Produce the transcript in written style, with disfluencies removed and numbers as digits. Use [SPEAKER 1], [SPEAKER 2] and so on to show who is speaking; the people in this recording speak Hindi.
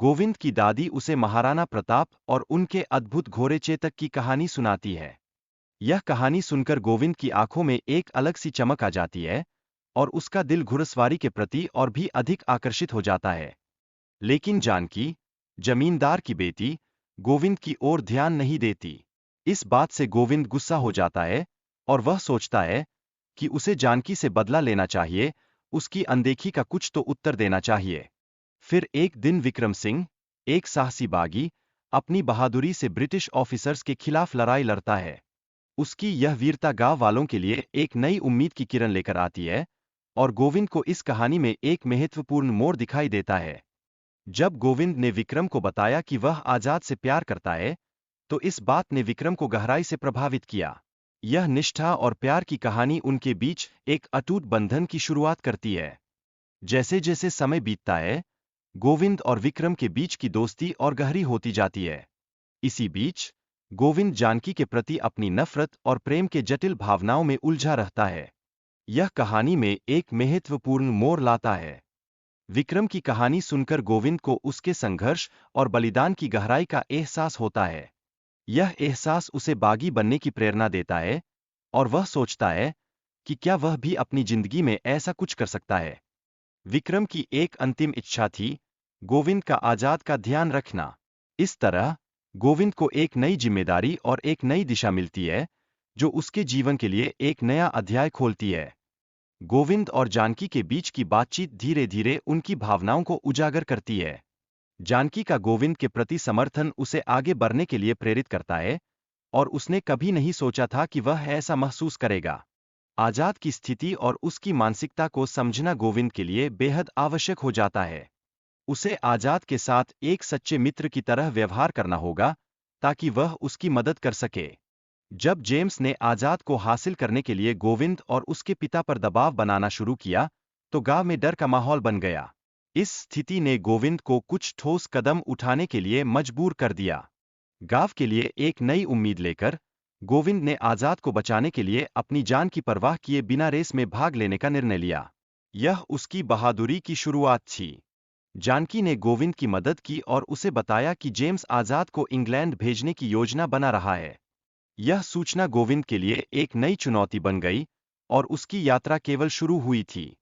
[SPEAKER 1] गोविंद की दादी उसे महाराणा प्रताप और उनके अद्भुत घोड़े चेतक की कहानी सुनाती है। यह कहानी सुनकर गोविंद की आंखों में एक अलग सी चमक आ जाती है और उसका दिल घुड़सवारी के प्रति और भी अधिक आकर्षित हो जाता है। लेकिन जानकी, जमींदार की बेटी, गोविंद की ओर ध्यान नहीं देती। इस बात से गोविंद गुस्सा हो जाता है और वह सोचता है कि उसे जानकी से बदला लेना चाहिए, उसकी अनदेखी का कुछ तो उत्तर देना चाहिए। फिर एक दिन विक्रम सिंह, एक साहसी बागी, अपनी बहादुरी से ब्रिटिश ऑफिसर्स के खिलाफ लड़ाई लड़ता है। उसकी यह वीरता गांव वालों के लिए एक नई उम्मीद की किरण लेकर आती है और गोविंद को इस कहानी में एक महत्वपूर्ण मोड़ दिखाई देता है। जब गोविंद ने विक्रम को बताया कि वह आजाद से प्यार करता है, तो इस बात ने विक्रम को गहराई से प्रभावित किया। यह निष्ठा और प्यार की कहानी उनके बीच एक अटूट बंधन की शुरुआत करती है। जैसे जैसे समय बीतता है, गोविंद और विक्रम के बीच की दोस्ती और गहरी होती जाती है। इसी बीच गोविंद जानकी के प्रति अपनी नफरत और प्रेम के जटिल भावनाओं में उलझा रहता है। यह कहानी में एक महत्वपूर्ण मोड़ लाता है। विक्रम की कहानी सुनकर गोविंद को उसके संघर्ष और बलिदान की गहराई का एहसास होता है। यह एहसास उसे बागी बनने की प्रेरणा देता है और वह सोचता है कि क्या वह भी अपनी जिंदगी में ऐसा कुछ कर सकता है। विक्रम की एक अंतिम इच्छा थी, गोविंद का आजाद का ध्यान रखना। इस तरह गोविंद को एक नई जिम्मेदारी और एक नई दिशा मिलती है, जो उसके जीवन के लिए एक नया अध्याय खोलती है। गोविंद और जानकी के बीच की बातचीत धीरे धीरे उनकी भावनाओं को उजागर करती है। जानकी का गोविंद के प्रति समर्थन उसे आगे बढ़ने के लिए प्रेरित करता है और उसने कभी नहीं सोचा था कि वह ऐसा महसूस करेगा। आजाद की स्थिति और उसकी मानसिकता को समझना गोविंद के लिए बेहद आवश्यक हो जाता है। उसे आजाद के साथ एक सच्चे मित्र की तरह व्यवहार करना होगा ताकि वह उसकी मदद कर सके। जब जेम्स ने आजाद को हासिल करने के लिए गोविंद और उसके पिता पर दबाव बनाना शुरू किया, तो गांव में डर का माहौल बन गया। इस स्थिति ने गोविंद को कुछ ठोस कदम उठाने के लिए मजबूर कर दिया। गांव के लिए एक नई उम्मीद लेकर गोविंद ने आजाद को बचाने के लिए अपनी जान की परवाह किए बिना रेस में भाग लेने का निर्णय लिया। यह उसकी बहादुरी की शुरुआत थी। जानकी ने गोविंद की मदद की और उसे बताया कि जेम्स आजाद को इंग्लैंड भेजने की योजना बना रहा है। यह सूचना गोविंद के लिए एक नई चुनौती बन गई और उसकी यात्रा केवल शुरू हुई थी।